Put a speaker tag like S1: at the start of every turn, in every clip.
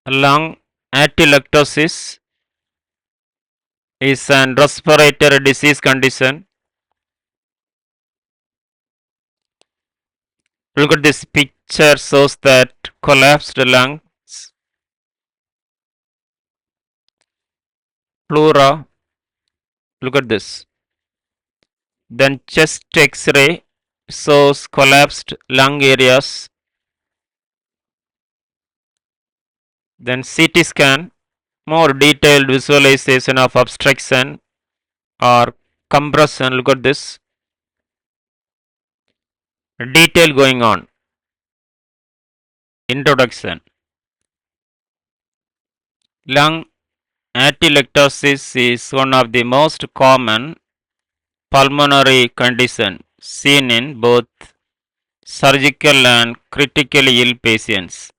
S1: Lung ATELECTASIS is an respiratory disease condition. Look at this picture, shows that collapsed lungs, pleura. Look at this. Then chest X-ray shows collapsed lung areas. Then CT scan, more detailed visualization of obstruction or compression. Look at this. Detail going on. Introduction. Lung atelectasis is one of the most common pulmonary conditions seen in both surgical and critically ill patients.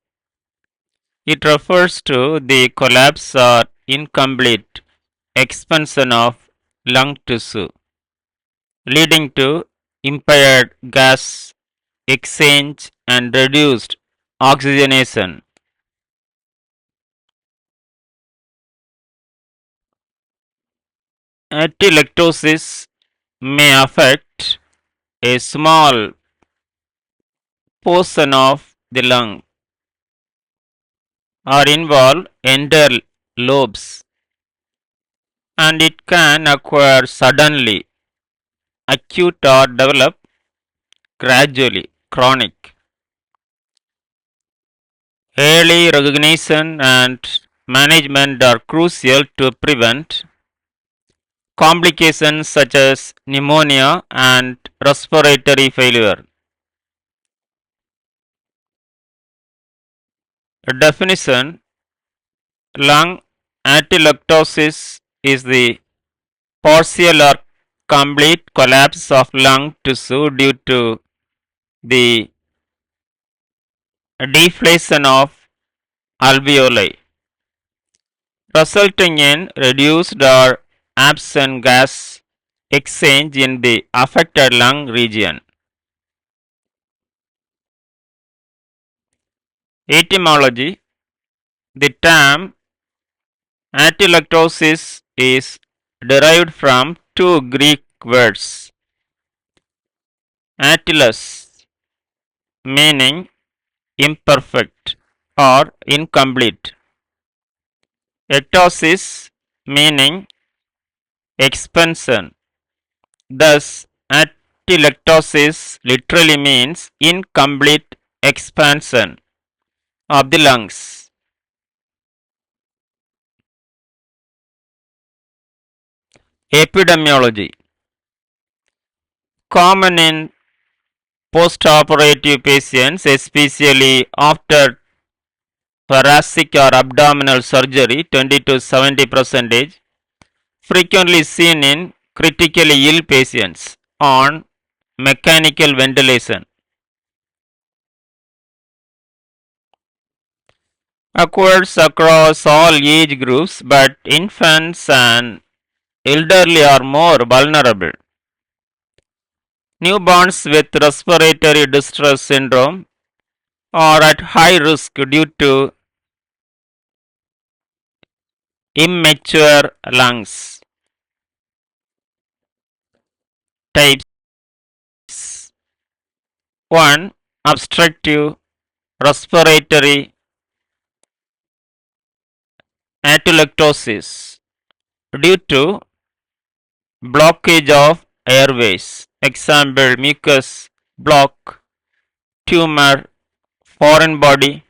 S1: It refers to the collapse or incomplete expansion of lung tissue, leading to impaired gas exchange and reduced oxygenation. Atelectasis may affect a small portion of the lung or involve entire lobes, and it can occur suddenly, acute, or develop gradually, chronic. Early recognition and management are crucial to prevent complications such as pneumonia and respiratory failure. A definition: lung atelectasis is the partial or complete collapse of lung tissue due to the deflation of alveoli, resulting in reduced or absent gas exchange in the affected lung region. Etymology: the term atelectasis is derived from two Greek words, ateles, meaning imperfect or incomplete, ectasis, meaning expansion. Thus, atelectasis literally means incomplete expansion of the lungs. Epidemiology: common in postoperative patients, especially after thoracic or abdominal surgery, 20 to 70%, frequently seen in critically ill patients on mechanical ventilation. Occurs across all age groups, but infants and elderly are more vulnerable. Newborns with respiratory distress syndrome are at high risk due to immature lungs. Types: 1. Obstructive respiratory atelectasis due to blockage of airways. Example: mucus block, tumor, foreign body.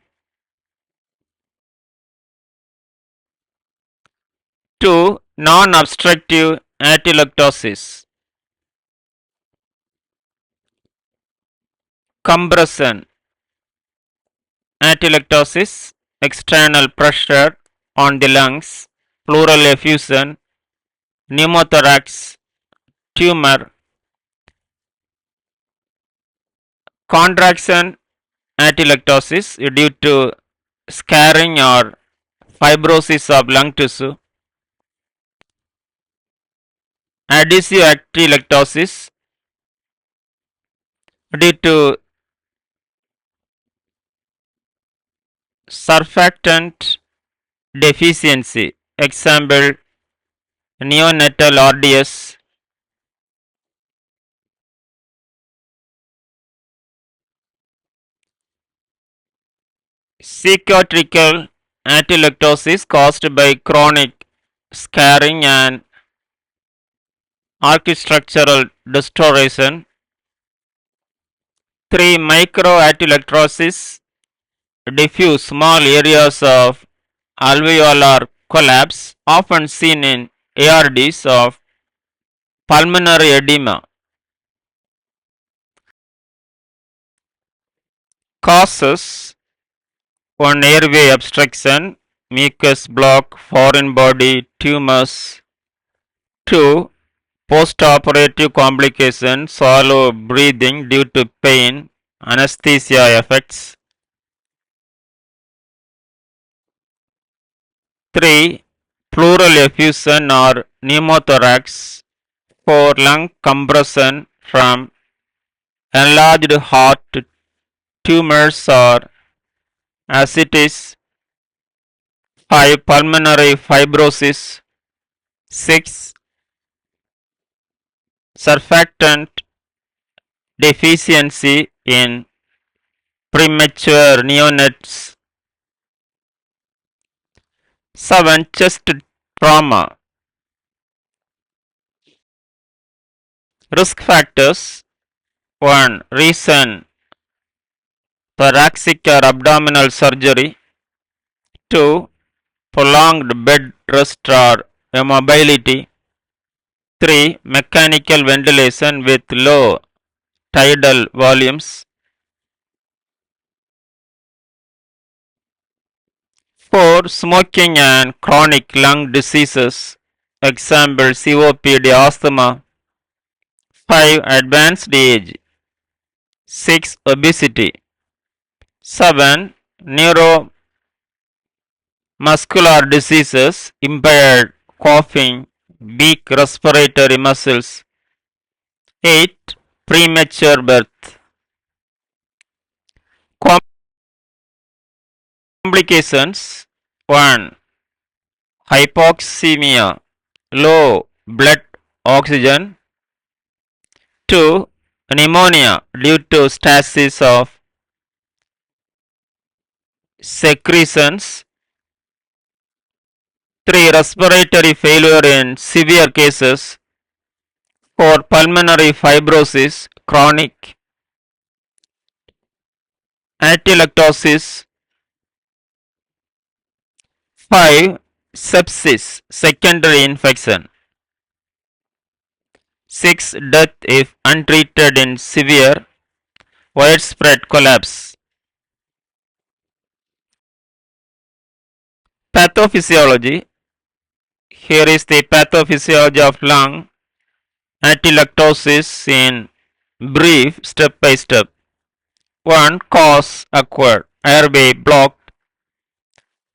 S1: 2. Non-obstructive atelectasis. Compression atelectasis, external pressure on the lungs, pleural effusion, pneumothorax, tumor. Contraction atelectasis due to scarring or fibrosis of lung tissue. Adhesive atelectasis due to surfactant deficiency. Example, neonatal RDS, psychiatrical atelectasis caused by chronic scarring and architectural distortion. 3. Microatelectasis, diffuse small areas of alveolar collapse, often seen in ARDs of pulmonary edema. Causes: 1. Airway obstruction, mucus block, foreign body tumors. 2. Postoperative complications, swallow breathing due to pain, anesthesia effects. 3. Pleural effusion or pneumothorax. 4. Lung compression from enlarged heart tumors or ascites. 5. Pulmonary fibrosis. 6. Surfactant deficiency in premature neonates. 7. Chest trauma. Risk factors: 1. Reason: thoracic or abdominal surgery. 2. Prolonged bed rest or immobility. 3. Mechanical ventilation with low tidal volumes. 4. Smoking and chronic lung diseases. Example, COPD, asthma. 5. Advanced age. 6. Obesity. 7. Neuromuscular diseases, impaired coughing, weak respiratory muscles. 8. Premature birth. Complications: 1. Hypoxemia, low blood oxygen. 2. Pneumonia due to stasis of secretions. 3. Respiratory failure in severe cases. 4. Pulmonary fibrosis, chronic atelectasis. 5. Sepsis, secondary infection. 6. Death if untreated in severe widespread collapse. Pathophysiology. Here is the pathophysiology of lung atelectasis in brief, step by step. 1. Cause occurred: airway blocked,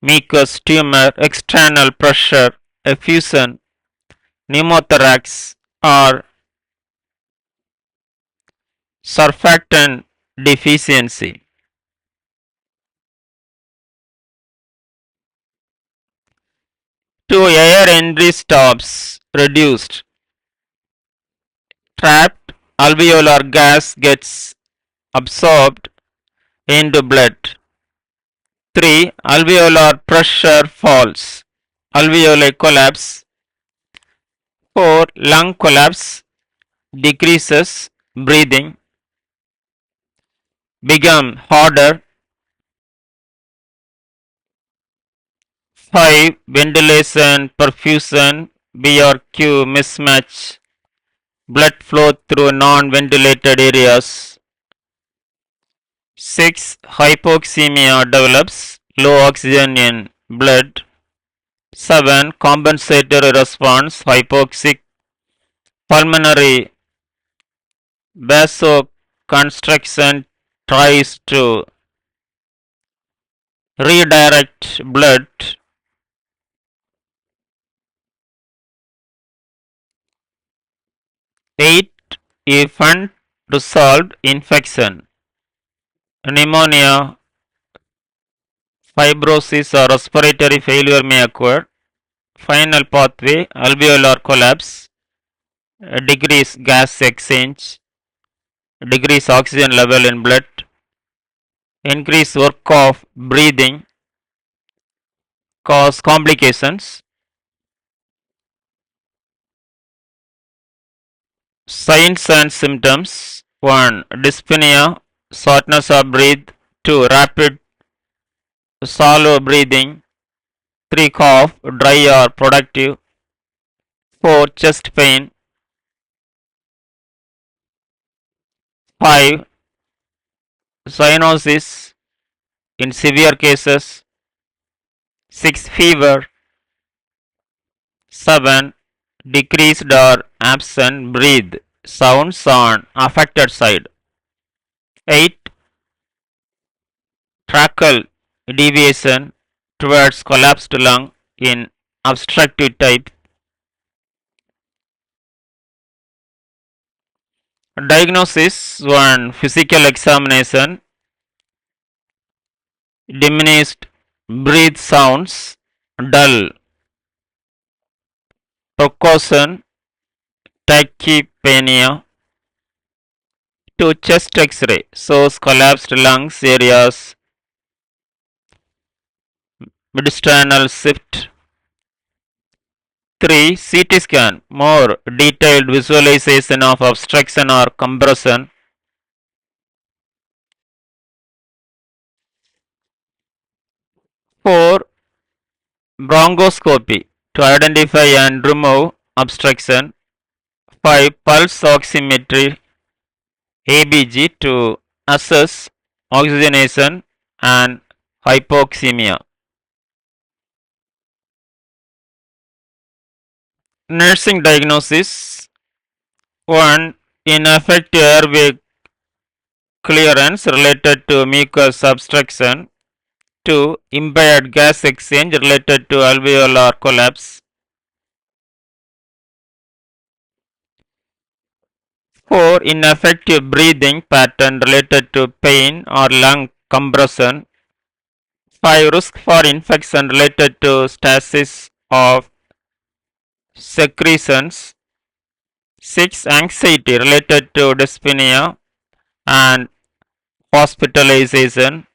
S1: mucus tumor, external pressure, effusion, pneumothorax, or surfactant deficiency. 2. Air entry stops reduced, trapped alveolar gas gets absorbed into blood. 3. Alveolar pressure falls, alveoli collapse. 4. Lung collapse, decreases breathing, become harder. 5. Ventilation, perfusion, BRQ mismatch, blood flow through non-ventilated areas. 6. Hypoxemia develops, low oxygen in blood. 7. Compensatory response, hypoxic pulmonary vasoconstriction tries to redirect blood. 8. If unresolved infection, pneumonia, Fibrosis or respiratory failure may occur. Final pathway, alveolar collapse, decrease gas exchange, decrease oxygen level in blood, increase work of breathing, cause complications. Signs and symptoms 1. Dyspnea, shortness of breath. 2. Rapid shallow breathing. 3. Cough, dry or productive. 4. Chest pain. 5. Cyanosis in severe cases. 6. Fever. 7. Decreased or absent breath sounds on affected side. 8. Tracheal deviation towards collapsed lung in obstructive type. Diagnosis 1. Physical examination. Diminished breath sounds, dull. Percussion, tachypnea. 2. Chest X-ray shows collapsed lungs areas, midsternal shift. 3. CT scan, more detailed visualization of obstruction or compression. 4. Bronchoscopy to identify and remove obstruction. 5. Pulse oximetry ABG to assess oxygenation and hypoxemia. Nursing diagnosis 1. Ineffective airway clearance related to mucus obstruction. 2. Impaired gas exchange related to alveolar collapse. 4. Ineffective breathing pattern related to pain or lung compression. 5. Risk for infection related to stasis of secretions. 6. Anxiety related to dyspnea and hospitalization.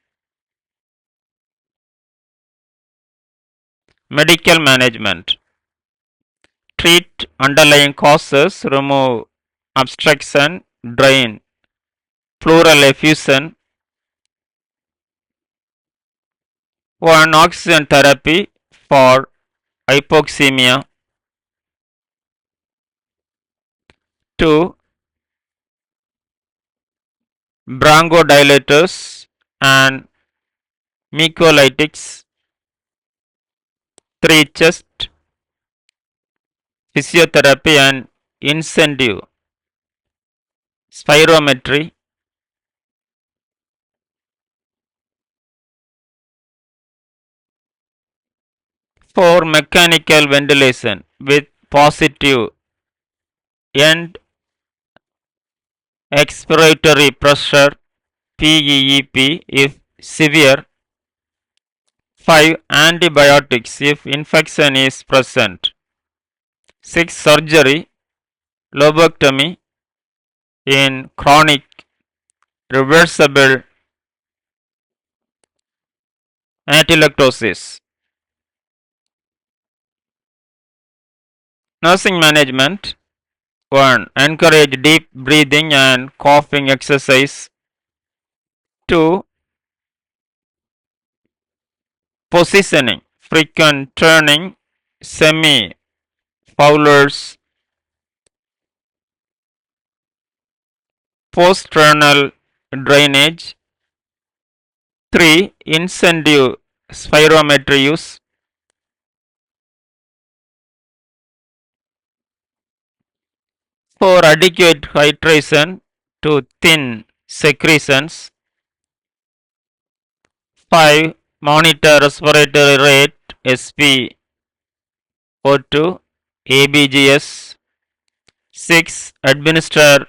S1: Medical management. Treat underlying causes, remove obstruction, drain pleural effusion. 1. Oxygen therapy for hypoxemia. 2. Bronchodilators and mucolytics. 3. Chest physiotherapy and incentive spirometry. 4. Mechanical ventilation with positive end expiratory pressure PEEP if severe. 5. Antibiotics if infection is present. 6. Surgery, lobotomy in chronic reversible ATELECTASIS. Nursing management 1. Encourage deep breathing and coughing exercise. 2. Positioning, frequent turning, semi Fowler's postrenal drainage. 3. Incentive spirometry use. 4. Adequate hydration to thin secretions. 5. Monitor respiratory rate SpO2 ABGS. 6. Administer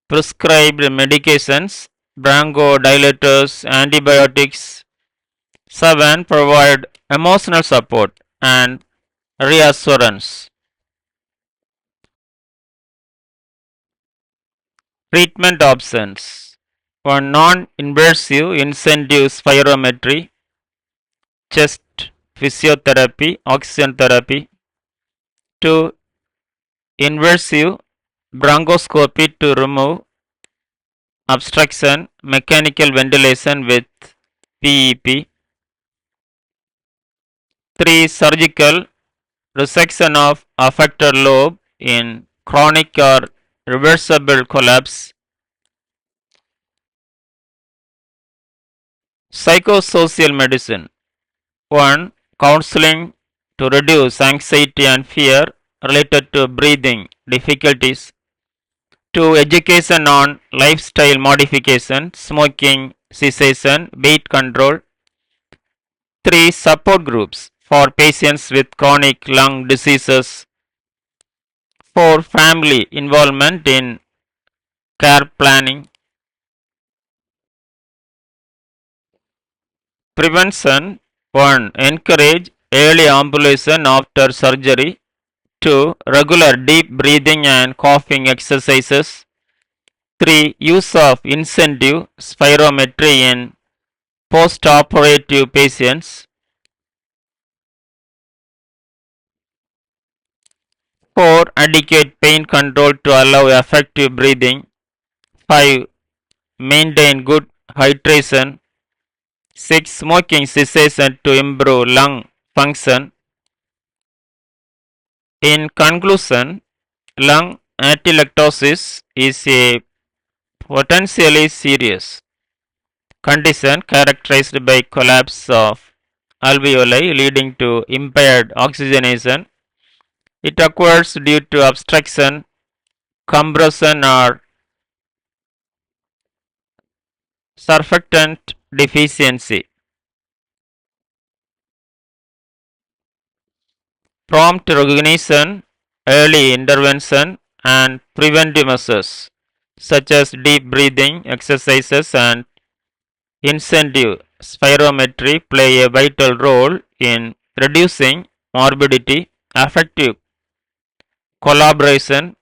S1: prescribed medications, bronchodilators, antibiotics 7. Provide emotional support and reassurance. Treatment options. 1. Non-invasive incentive spirometry, chest physiotherapy, oxygen therapy. 2. Invasive bronchoscopy to remove obstruction, mechanical ventilation with PEP. 3. Surgical resection of affected lobe in chronic or reversible collapse. Psychosocial medicine. 1. Counseling to reduce anxiety and fear related to breathing difficulties. 2. Education on lifestyle modification, smoking cessation, weight control. 3. Support groups for patients with chronic lung diseases. 4. Family involvement in care planning. Prevention. 1. Encourage early ambulation after surgery. 2. Regular deep breathing and coughing exercises. 3. Use of incentive spirometry in post-operative patients. 4. Adequate pain control to allow effective breathing. 5. Maintain good hydration. 6. Smoking cessation to improve lung function. In conclusion, lung atelectasis is a potentially serious condition characterized by collapse of alveoli leading to impaired oxygenation. It occurs due to obstruction, compression, or surfactant deficiency. Prompt recognition, early intervention, and preventive measures such as deep breathing exercises and incentive spirometry play a vital role in reducing morbidity. Effective collaboration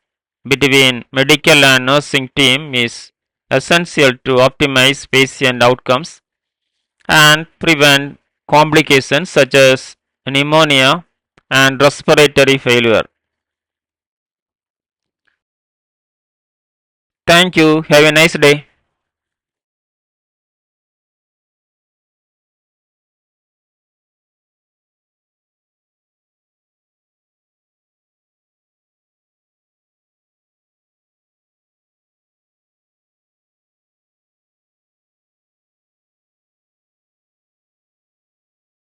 S1: between medical and nursing team is essential to optimize patient outcomes and prevent complications such as pneumonia and respiratory failure. Thank you. Have a nice day.